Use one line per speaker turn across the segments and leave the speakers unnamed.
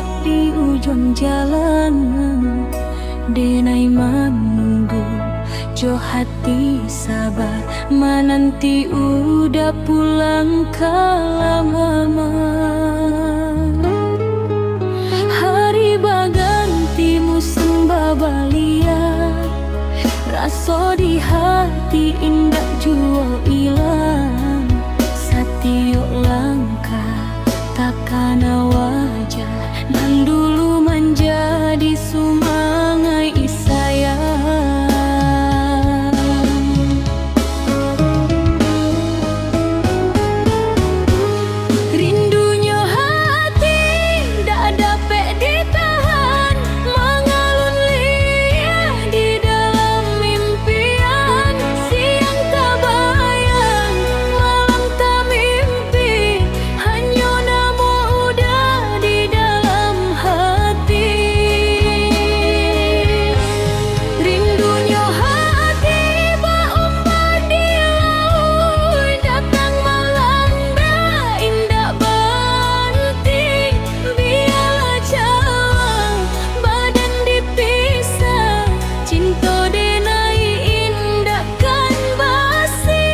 hendak di ujung jalan, denai menunggu jo hati sabar menanti udah pulang kala mama. Hari baganti musim babalia, raso di hati indah jual ilang. Satiuk langkah takana wajah nan dulu menjadi sumangai sayang. Rindunya hati dak dapat ditahan, mengalun liar di dalam mimpian. Siang tak bayang, malam tak mimpi, hanya nama udah di dalam hati. Rindunya hati berombak di laut, datang malam dah indah banting. Biarlah cawang badan dipisah, cinta denai indahkan basi.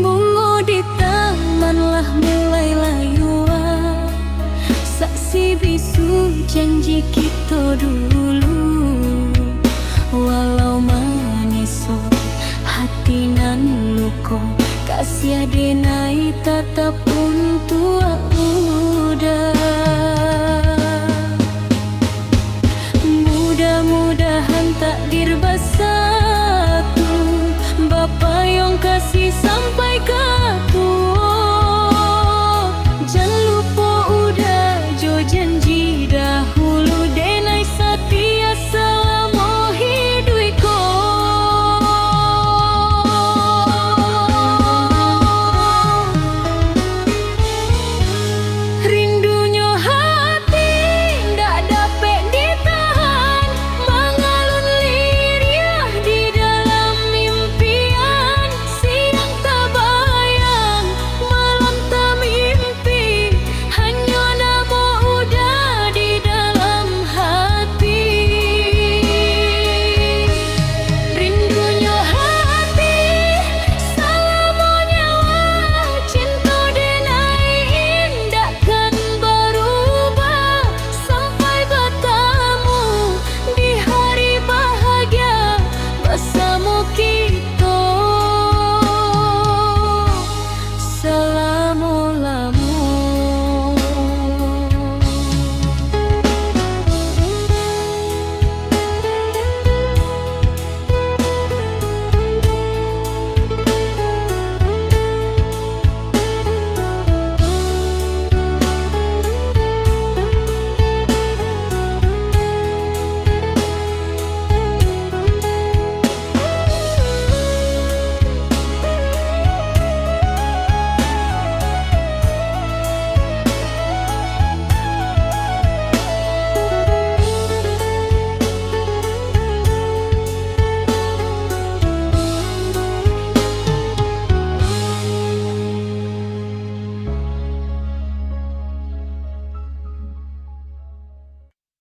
Bunga di taman lah mulai layuan, saksi bisu janji kita dulu. Walau manis hati nan luko, kasih denai tetap untuk udah.